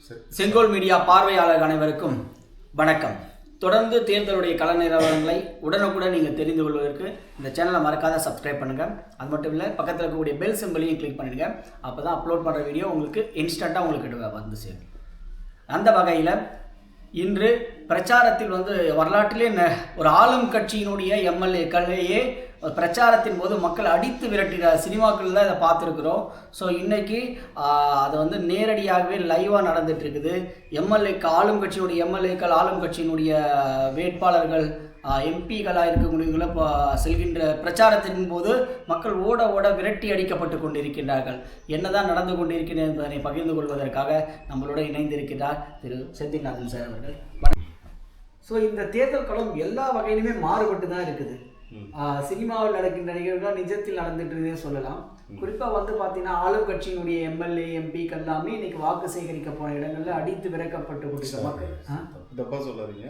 செங்கோல் மீடியா பார்வையாளர் அனைவருக்கும் வணக்கம். தொடர்ந்து தேர்தலுடைய கள நிலவரங்களை உடனுக்குடன் நீங்கள் தெரிந்து கொள்வதற்கு இந்த சேனலை மறக்காத சப்ஸ்கிரைப் பண்ணுங்கள். அது மட்டும் இல்லை, பக்கத்தில் இருக்கக்கூடிய பெல் சிம்பிளையும் கிளிக் பண்ணிடுங்க. அப்போ தான் அப்லோட் பண்ணுற வீடியோ உங்களுக்கு இன்ஸ்டண்ட்டாக உங்களுக்கு வந்து சேரும். அந்த வகையில் இன்று பிரச்சாரத்தில் வரலாற்றிலே ஒரு ஆளும் கட்சியினுடைய எம்எல்ஏக்களையே பிரச்சாரத்தின் போது மக்கள் அடித்து விரட்டுகிற சினிமாக்கள் தான் இதை பார்த்துருக்குறோம். ஸோ இன்றைக்கி அது நேரடியாகவே லைவாக நடந்துட்டு இருக்குது. ஆளும் கட்சியினுடைய எம்எல்ஏக்கள், ஆளும் கட்சியினுடைய வேட்பாளர்கள், எம்பிக்களாக இருக்கக்கூடியவங்கள இப்போ செல்கின்ற பிரச்சாரத்தின் போது மக்கள் ஓட ஓட விரட்டி அடிக்கப்பட்டு கொண்டிருக்கின்றார்கள். என்னதான் நடந்து கொண்டிருக்கிறது என்பதனை பகிர்ந்து கொள்வதற்காக நம்மளோட இணைந்திருக்கிறார் திரு செந்தில்நாதன் சார் அவர்கள். ஸோ இந்த தேர்தல் களம் எல்லா வகையிலுமே மாறுபட்டு தான் இருக்குது. சினிமாவில் நடக்கின்ற நிகழ்வுகள் நிஜத்தில் நடந்துட்டு சொல்லலாம். குறிப்பாக பார்த்தீங்கன்னா ஆளும் கட்சியினுடைய எம்எல்ஏ எம்பிக்கள் எல்லாமே இன்னைக்கு வாக்கு சேகரிக்க போன இடங்கள்ல அடித்து விரக்கப்பட்டு கொடுத்த மக்கள் தப்பா சொல்லாதீங்க,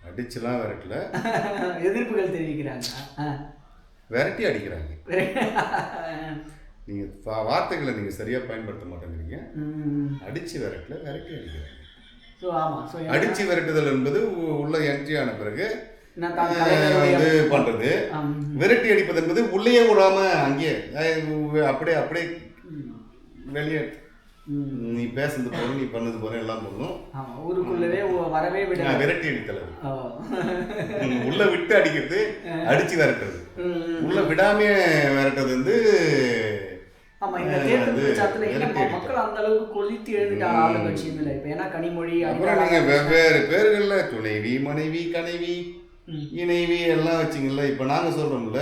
அடிச்சுலாம் விரட்டல, எதிர்ப்புகள் தெரிவிக்கிறாங்க, விரட்டி அடிக்கிறாங்க. நீங்க வார்த்தைகளை நீங்க சரியா பயன்படுத்த மாட்டேங்கிறீங்க. அடிச்சு விரட்டல, விரட்டி அடிக்கிறாங்க. அடிச்சு விரட்டுதல் என்பது உள்ள என்ட்ரி ஆன பிறகு பண்றது. விரட்டி அடிப்பது என்பது உள்ளே விடாம அங்கேயே அப்படியே அப்படியே வெளியே நீ பேசுறது போற, நீ பண்ணது போற எல்லாம் பண்ணும். ஊருக்குள்ளவே வரவே விட விரட்டி அடித்தல். உள்ள விட்டு அடிக்கிறது அடிச்சு விரட்டுறது. உள்ள விடாம விரட்டுறது மக்கள் அந்த அளவுக்கு கொதித்து எழுதிட்டாங்க ஆளும் கட்சியில. இப்ப ஏன்னா கனிமொழி நீங்க வெவ்வேறு பேர்கள்ல துணைவி, மனைவி, கனைவி, இணைவி எல்லாம் வச்சிங்கல்ல. இப்ப நாங்க சொல்றோம்ல,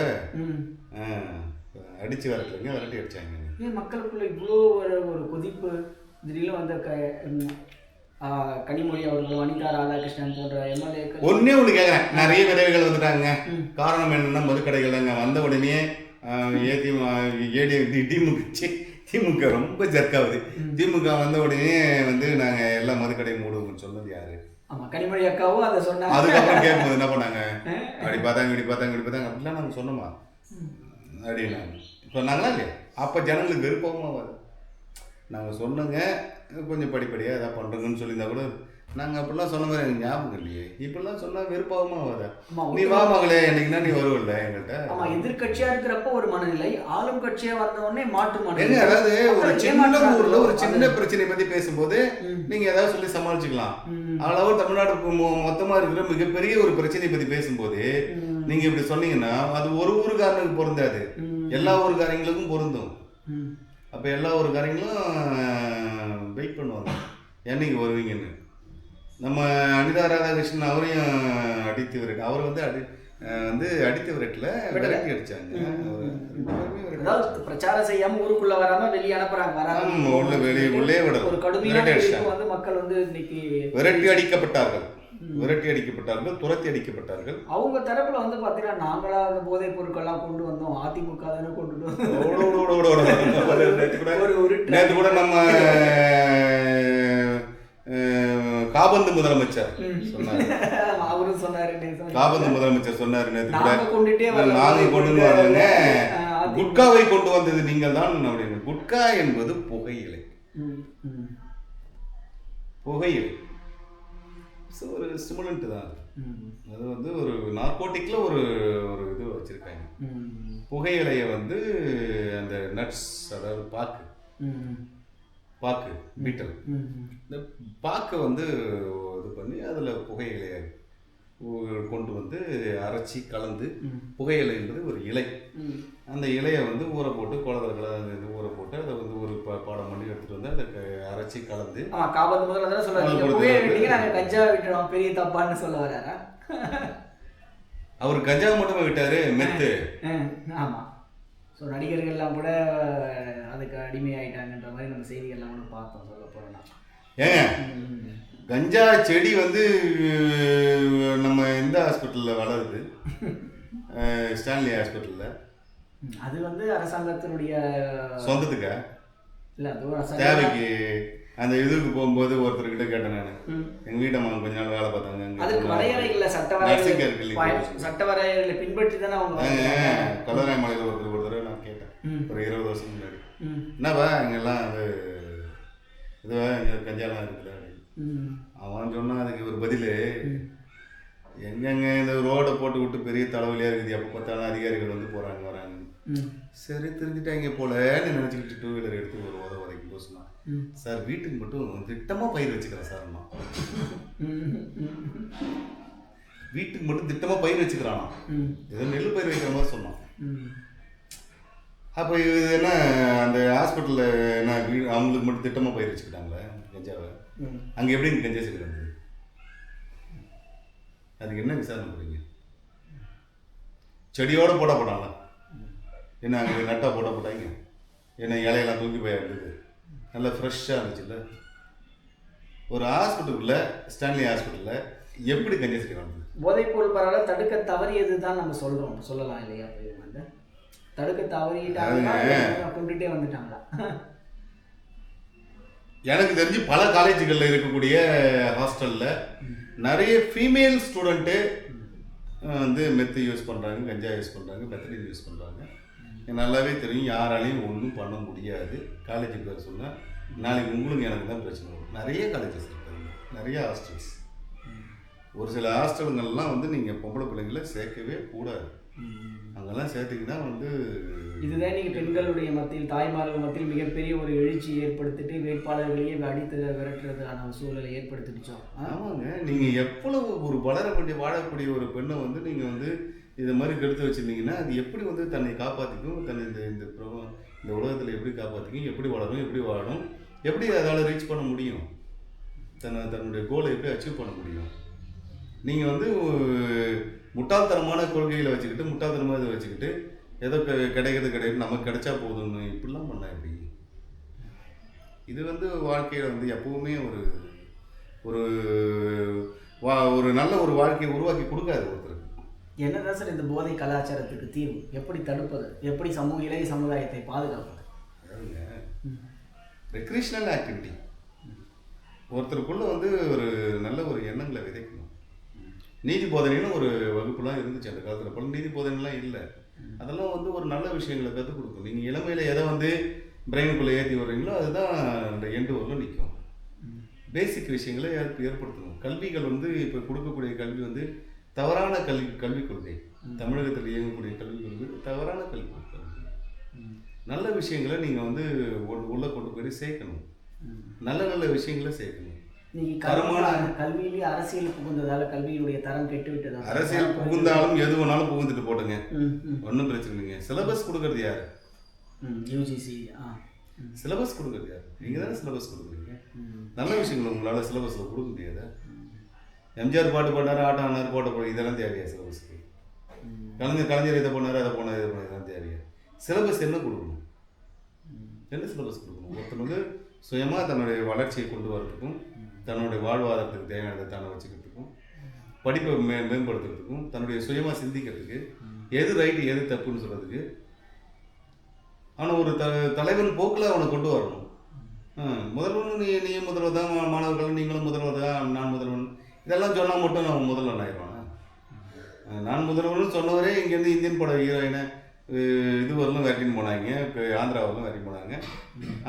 அடிச்சு விரட்டுறீங்க, விரட்டி அடிச்சாங்க. ஏன் மக்களுக்குள்ள இவ்வளோ ஒரு கொதிப்பு? திடீர்னு கனிமொழி அவர்கள், வனிதா ராதாகிருஷ்ணன் போன்ற எம்எல்ஏக்கள் ஒன்னே ஒன்று கேட்குறேன். நிறைய விதவைகள் வந்துட்டாங்க. காரணம் என்னன்னா மதுக்கடைகள் அங்கே வந்த உடனே திமுக ரொம்ப ஜர்க்காகுது. திமுக வந்த உடனே நாங்கள் எல்லா மதுக்கடையும் மூடுவோம்னு சொன்னது யாரு? கனிமொழி அக்காவும் அதை சொன்னாங்க. அதுக்கப்புறம் கேட்கும்போது என்ன பண்ணாங்க? அப்படி பார்த்தாங்க, இப்படி பார்த்தாங்க, இப்படி பார்த்தாங்க. அப்படிலாம் நாங்கள் சொன்னோமா அப்படின்னாங்க. சொன்னாங்களா இல்லையா? அப்போ ஜனங்களுக்கு விருப்பமாக வரும். நாங்கள் சொன்னோங்க, கொஞ்சம் படிப்படியாக எதாவது பண்ணுறோங்கன்னு சொல்லியிருந்தா கூட நாங்கள் அப்படிலாம் சொன்ன மாதிரி எனக்கு ஞாபகம் இல்லையே. இப்படிலாம் சொன்னால் விருப்பமாக வர நீ வா மகளே என்னைக்குன்னா நீ வருவில்ல எங்கள்கிட்ட. ஆமாம், எதிர்கட்சியாக இருக்கிறப்ப ஒரு மனநிலை, ஆளும் கட்சியாக வந்தவொடனே மாற்று மனநிலை. அதாவது ஒரு சின்ன ஊரில் ஒரு சின்ன பிரச்சனை பற்றி பேசும்போது நீங்கள் ஏதாவது சொல்லி சமாளிச்சுக்கலாம். அளவு தமிழ்நாடு மொத்தமாக இருக்கிற மிகப்பெரிய ஒரு பிரச்சனையை பற்றி பேசும்போது நீங்கள் இப்படி சொன்னீங்கன்னா அது ஒரு ஊருக்காரனுக்கு பொருந்தாது, எல்லா ஊருக்காரங்களுக்கும் பொருந்தும். அப்போ எல்லா ஊருக்காரங்களும் வெயிட் பண்ணுவாங்க என்னைக்கு வருவீங்கன்னு. நம்ம அனிதா ராதாகிருஷ்ணன் அவரையும் அடித்து விரட்டு, அவர் அடித்து விரட்டல, விரட்டி அடிச்சாங்க. பிரச்சாரம் செய்யாம ஊருக்குள்ள வராம வெளியே அனுப்புறாங்க. உள்ளே விடல, மக்கள் இன்னைக்கு விரட்டி அடிக்கப்பட்டார்கள், விரட்டி அடிக்கப்பட்டார்கள், துரத்தி அடிக்கப்பட்டார்கள். அவங்க தரப்புல பாத்தீங்கன்னா நாங்களா அந்த போதைப் பொருட்கள்லாம் கொண்டு வந்தோம், அதிமுக தானே கொண்டு வந்தோம். நேற்று கூட நம்ம காபந்து முதலமைச்சர் சொன்னாரு, அவரும் சொன்னாரு, காபந்து முதலமைச்சர் சொன்னாரு நேற்று கூட, நாங்க கொண்டு வர்றோங்க, குட்காவை கொண்டு வந்தது நீங்கள் தான் அப்படின்னு. குட்கா என்பது புகையிலை, புகையிலை ஒரு ஸ்டிமுலண்ட் தான். அது ஒரு நார்கோட்டிக்ல ஒரு இது வச்சிருக்காங்க. புகையிலைய அந்த நட்ஸ், அதாவது பாக்கு பீட்டல், இந்த பாக்கை இது பண்ணி அதில் புகையிலையை கொண்டு அரைச்சி கலந்து, புகையிலை என்பது ஒரு இலை, அந்த இலையை ஊற போட்டு குளத்துல ஊற போட்டு அதை ஒரு பாடம் பண்ணி எடுத்துட்டு அதை அரைச்சி கலந்து கஞ்சா விட்டுறோம் பெரிய தப்பான்னு சொல்ல வர்றாரா? அவர் கஞ்சா மட்டுமே விட்டாரு, மெத்து. ஆமா, ஸோ நடிகர்கள்லாம் கூட அதுக்கு அடிமையாயிட்டாங்கன்ற மாதிரி நம்ம செய்திகள்லாம் கூட பார்த்தோம். சொல்ல போறோம்னா ஏங்க, கஞ்சா செடி நம்ம எந்த ஹாஸ்பிட்டலில் வளருது? ஸ்டான்லி ஹாஸ்பிட்டலில். அது அரசாங்கத்தினுடைய சொந்தத்துக்கா இல்லை, அது தேவைக்கு. அந்த இதுக்கு போகும்போது ஒருத்தர்கிட்ட கேட்டேன் நான், எங்கள் வீட்டம்மா கொஞ்ச நாள் வேலை பார்த்தாங்க, அதுக்கு வரையறைகள் சட்ட வரையறைகளை பின்பற்றி தானே அவங்க. கல்லூராய் மலையில் ஒருத்தர் நான் கேட்டேன் ஒரு 20 வருஷம் முன்னாடி, என்னப்பா இங்கெல்லாம் இதுவா இங்கே கஞ்சாலாம் இருக்குதா அப்படின்னு அவன் சொன்னான். அதுக்கு ஒரு பதில், எங்கெங்க இந்த ரோடை போட்டு விட்டு பெரிய தலைவலியாக இருக்குது, எப்போ பார்த்தாலும் அதிகாரிகள் வந்து போகிறாங்க வராங்க. சரி திருந்திட்டாங்க போலன்னு நினச்சிக்கிட்டு 2 வீலர் எடுத்து ஒரு உதைக்கு போக சொன்னான். சார் வீட்டுக்கு மட்டும் திட்டமாக பயிர் வச்சுக்கிறேன் சார். வீட்டுக்கு மட்டும் திட்டமாக பயிர் வச்சுக்கிறானா, ஏதோ நெல் பயிர் வைக்கிற மாதிரி சொன்னான். அப்போ இது என்ன அந்த ஹாஸ்பிட்டலில் என்ன அவங்களுக்கு மட்டும் திட்டமாக பயிர் வச்சுக்கிட்டாங்களே கஞ்சாவை, அங்கே எப்படி கஞ்சா வச்சுக்கிறாங்க? அதுக்கு என்ன விசாரணை பண்ணுறீங்க? செடியோடு போட்டாங்களா என்ன, அங்கே நட்டாக போட்டாங்க என்ன, இலையெல்லாம் தூக்கி போய் இருந்தது, நல்லா ஃப்ரெஷ்ஷாக இருந்துச்சுல்ல. ஒரு ஹாஸ்பிட்டலுக்குள்ள ஸ்டான்லி ஹாஸ்பிட்டலில் எப்படி கஞ்சா செய்யலாம்? போதைப்பொருள் பரவாயில்ல, தடுக்க தவறியது தான் நம்ம சொல்லலாம் இல்லையா? வந்து தடுக்க தவறிட்டாங்க, கொண்டுட்டே வந்துட்டாங்களா? எனக்கு தெரிஞ்சு பல காலேஜுகளில் இருக்கக்கூடிய ஹாஸ்டலில் நிறைய ஃபீமேல் ஸ்டூடெண்ட்டு வந்து மெத்து யூஸ் பண்ணுறாங்க, கஞ்சா யூஸ் பண்ணுறாங்க, மெத்தடின் யூஸ் பண்ணுறாங்க. எனக்கு நல்லாவே தெரியும், யாராலையும் ஒன்றும் பண்ண முடியாது. காலேஜுக்கு பேர் சொன்னால் நாளைக்கு உங்களுக்கு எனக்கு தான் பிரச்சனை வரும். நிறைய காலேஜஸ் இருக்காங்க, நிறைய ஹாஸ்டல்ஸ். ஒரு சில ஹாஸ்டலுங்கள்லாம் வந்து நீங்கள் பொம்பளை பிள்ளைங்களை சேர்க்கவே கூடாது. அங்கெல்லாம் சேர்த்திங்கன்னா வந்து இதுதான் நீங்கள் பெண்களுடைய மத்தியில், தாய்மார்கள் மத்தியில் மிகப்பெரிய ஒரு எழுச்சி ஏற்படுத்திட்டு வேட்பாளர்களையே அடித்து விரட்டுறதுக்கான சூழலை ஏற்படுத்திடுச்சோம். ஆமாங்க, நீங்கள் எவ்வளவு ஒரு வளரக்கூடிய வாழக்கூடிய ஒரு பெண்ணை வந்து நீங்கள் வந்து இதை மாதிரி கெடுத்து வச்சுருந்தீங்கன்னா அது எப்படி வந்து தன்னை காப்பாற்றிக்கும், தன்னை இந்த உலகத்தில் எப்படி காப்பாற்றிக்கும், எப்படி வளரும், எப்படி வாழும், எப்படி அதால் ரீச் பண்ண முடியும், தன்னுடைய கோலை எப்படி அச்சீவ் பண்ண முடியும்? நீங்கள் வந்து முட்டாள்தனமான கொள்கைகளை வச்சுக்கிட்டு, முட்டாள்தனமாக இதை வச்சுக்கிட்டு ஏதோ கிடைக்கிறது நமக்கு கிடைச்சா போதும்னு இப்படிலாம் பண்ண எப்படி? இது வந்து வாழ்க்கையில் வந்து எப்பவுமே ஒரு ஒரு நல்ல ஒரு வாழ்க்கையை உருவாக்கி கொடுக்காது ஒருத்தருக்கு. என்னதான் சார் இந்த போதை கலாச்சாரத்துக்கு தீர்வு? எப்படி தடுப்பது? எப்படி இளைய சமுதாயத்தை பாதுகாப்பது? ரெக்ரீஷனல் ஆக்டிவிட்டி ஒருத்தருக்குள்ள வந்து ஒரு நல்ல ஒரு எண்ணங்களை விதைக்கணும். நீதி போதனைன்னு ஒரு வகுப்புலாம் இருந்துச்சு அந்த காலத்தில். பல நீதி போதனைலாம் இல்லை. அதெல்லாம் வந்து ஒரு நல்ல விஷயங்களை கற்றுக் கொடுக்கும். நீங்கள் இளமையில் எதை வந்து பிரெயினுக்குள்ளே ஏற்றி வர்றீங்களோ அதுதான் அந்த எண்டு வரலும் நிற்கும். பேசிக் விஷயங்களை ஏற்படுத்தணும். கல்விகள் வந்து இப்போ கொடுக்கக்கூடிய கல்வி வந்து தவறான கல்விக் கொள்கை. தமிழகத்தில் இயங்கக்கூடிய கல்விக் கொள்கை தவறான கல்விக் கொள்கை. நல்ல விஷயங்களை நீங்கள் வந்து உள்ளே கொண்டு போய் சேர்க்கணும். நல்ல விஷயங்களை சேர்க்கணும். கல்வியிலேயே அரசியல் புகுந்ததால கல்வியினுடைய தரம் கெட்டுவிட்டதா? அரசியல் புகுந்தாலும் எது வேணாலும் புகுந்துட்டு போட்டுங்க, ஒன்றும் பிரச்சனை இல்லைங்க. சிலபஸ் கொடுக்கறது யாரு? யூஜிசி சிலபஸ் கொடுக்கறது யாரு? நீங்கள் தானே சிலபஸ் கொடுக்குறீங்க. நல்ல விஷயங்கள் உங்களால் சிலபஸில் கொடுக்க முடியாதா? எம்ஜிஆர் பாட்டு பாடினார், ஆட்டம் ஆனார், போட்ட இதெல்லாம் தேவையா சிலபஸ்க்கு? கலைஞர் இதை பண்ணார், அதை பண்ணார், இதை பண்ண இதெல்லாம் தேவையா? சிலபஸ் என்ன கொடுக்கணும்? என்ன சிலபஸ் கொடுக்கணும்? ஒருத்தர் வந்து சுயமாக தன்னுடைய வளர்ச்சியை கொண்டு வரதுக்கும், தன்னுடைய வாழ்வாதாரத்துக்கு தேவையானதை தானே வச்சுக்கிறதுக்கும், படிப்பை மேம்படுத்துறதுக்கும், தன்னுடைய சுயமாக சிந்திக்கிறதுக்கு, எது ரைட்டு எது தப்புன்னு சொல்கிறதுக்கு அவனை ஒரு தலைவன் போக்கில் அவனை கொண்டு வரணும். முதல்வன் நீ முதல்வர் தான், மாணவர்கள் நீங்களும் முதல்வர் தான், நான் முதல்வன் இதெல்லாம் சொன்னால் மட்டும் நான் முதல்வன் ஆயிடுவானா? நான் முதல்வன் சொன்னவரே இங்கேருந்து இந்தியன் பட ஹீரோயினை இது வரலும் வேட்டின்னு போனாங்க, இப்போ ஆந்திரா வரலும் வேட்டின்னு போனாங்க.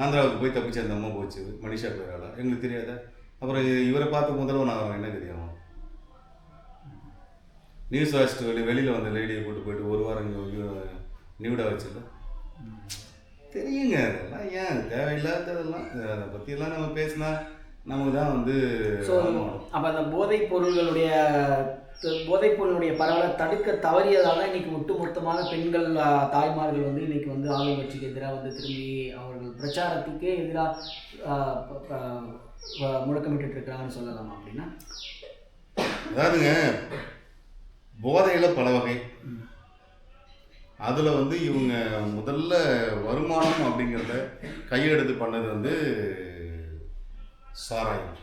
ஆந்திராவுக்கு போய் தப்பிச்சு அந்த அம்மா போச்சு, மனிஷா பேரால, எங்களுக்கு தெரியாத. அப்புறம் இவரை பார்த்து முதல்வன் ஆகிறவன் என்ன தெரியும்? நியூஸ் வாசிட்டு வெளியில் வந்த லேடியை கூட்டு போயிட்டு ஒரு வாரம் இங்கே நியூடாக வச்சுல தெரியுங்க. அதெல்லாம் ஏன் தேவையில்லாததெல்லாம் அதை பற்றியெல்லாம் நம்ம பேசினா நமக்கு தான் வந்து. அப்போ அந்த போதைப் பொருளுடைய பரவலை தடுக்க தவறியதால் இன்னைக்கு ஒட்டுமொத்தமாக பெண்கள் தாய்மார்கள் வந்து இன்னைக்கு வந்து ஆளுங்கட்சிக்கு எதிராக வந்து திரும்பி அவர்கள் பிரச்சாரத்துக்கே எதிராக முழக்கமிட்டு இருக்கிறாங்கன்னு சொல்லலாமா? அப்படின்னா அதாவதுங்க, போதையில் பல வகை. அதில் வந்து இவங்க முதல்ல வருமானம் அப்படிங்கிறத கையெடுத்து பண்ணது வந்து சாராயம்.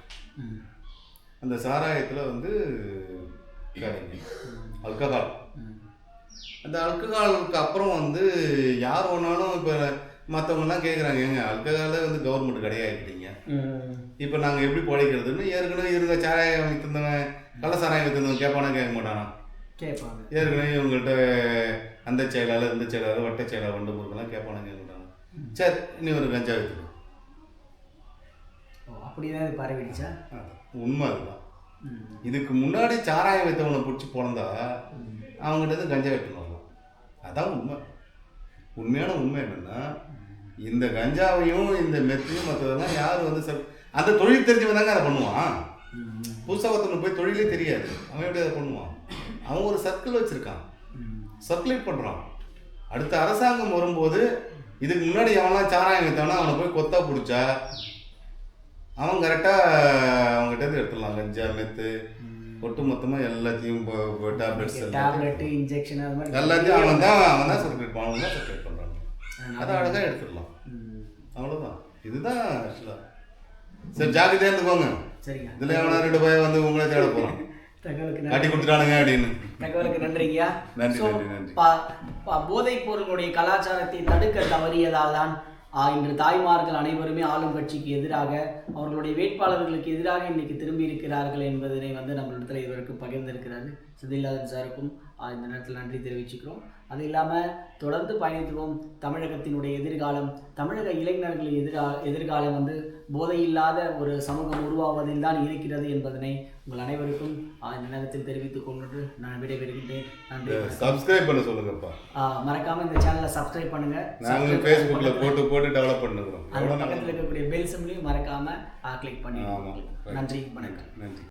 அந்த சாராயத்தில் வந்து அல்கஹால். அந்த அல்கஹாலுக்கு அப்புறம் வந்து யார் ஒன்றாலும் இப்போ மற்றவங்கலாம் கேட்குறாங்க, ஏங்க அல்கஹாலே வந்து கவர்மெண்ட் கிடையாதுட்டீங்க, இப்போ நாங்கள் எப்படி பிழைக்கிறதுன்னு. ஏற்கனவே இருந்த சாராயம் விற்றுந்தவன், கள்ள சாராயம் விற்றுந்தவன் கேட்பானா கேட்க மாட்டானா? கேட்பாங்க. ஏற்கனவே இவங்கள்ட்ட அந்த செயலாளர் இந்த செயலாளர் வட்ட செயலாளர் வண்டு பொருட்கள்லாம் கேட்பானா கேட்க மாட்டானா? சரி, இன்னும் ஒரு கஞ்சா விற்றுக்கணும். அப்படிதான் இது பரவிடுச்சா? உண்மை அதுதான். இதுக்கு முன்னாடி சாராயம் வைத்தவனை பிடிச்சி பிறந்தா அவங்ககிட்ட இருந்து கஞ்சா வெட்டணும். அதான் உண்மை. உண்மையான உண்மை என்னன்னா, இந்த கஞ்சாவையும் இந்த மெத்தையும் மற்றதெல்லாம் யார் வந்து அந்த தொழில் தெரிஞ்சவன் தாங்க அதை பண்ணுவான். புதுசாக ஒருத்தவனுக்கு போய் தொழிலே தெரியாது, அவன் எப்படி அதை பண்ணுவான்? அவன் ஒரு சர்க்கிள் வச்சுருக்கான், சர்க்குலேட் பண்ணுறான். அடுத்த அரசாங்கம் வரும்போது இதுக்கு முன்னாடி அவன்லாம் சாராயம் வைத்தவனா அவனை போய் கொத்தா பிடிச்சா அவன் கரெக்டாக அவங்ககிட்ட எடுத்துடலாம். கஞ்சா மெத்து ஒட்டு மொத்தமாக எல்லாத்தையும் டேப்லெட் இன்ஜெக்ஷன் அது மாதிரி எல்லாத்தையும் அவன் தான் சர்க்குலேட் பண்ணுறாங்க. அதை அழகாக எடுத்துடலாம். அவ்வளோதான். இதுதான் ஆக்சுவலாக. சரி, ஜாக்கிரதையாக இருந்துக்கோங்க. சரிங்க. இதில் எவனா 2 பையன் வந்து உங்களே தேட போகிறான், கட்டி கொடுத்துட்டானுங்க அப்படின்னு. தகவலுக்கு நன்றிங்கய்யா. நன்றி நன்றி நன்றி. போதைப் பொருளுடைய கலாச்சாரத்தை தடுக்க தவறியதால் தான் இன்று தாய்மார்கள் அனைவருமே ஆளும் கட்சிக்கு எதிராக, அவர்களுடைய வேட்பாளர்களுக்கு எதிராக இன்னைக்கு திரும்பி இருக்கிறார்கள் என்பதனை வந்து நம்மளிடத்தில் இதுவரைக்கும் பகிர்ந்திருக்கிறாரு. செந்தில்நாதன் சாருக்கும் இந்த நேரத்தில் நன்றி தெரிவிச்சுக்கிறோம். அது இல்லாமல் தொடர்ந்து பயணித்துவோம். தமிழகத்தினுடைய எதிர்காலம், தமிழக இளைஞர்களின் எதிர்காலம் வந்து போதையில்லாத ஒரு சமூகம் உருவாவதில் தான் இருக்கிறது என்பதனை உங்கள் அனைவருக்கும் இந்த நேரத்தில் தெரிவித்துக் கொண்டு நான் விடைபெறுகின்றேன். நன்றி. சப்ஸ்கிரைப் பண்ண சொல்லுங்கப்பா. மறக்காம இந்த சேனலை சப்ஸ்கிரைப் பண்ணுங்க. நாங்கள் ஃபேஸ்புக்ல போட்டு டெவலப் பண்ணுறோம். அது பக்கத்தில் இருக்கக்கூடிய பெல் சிம்லையும் மறக்காம கிளிக் பண்ணி. நன்றி, வணக்கம். நன்றி.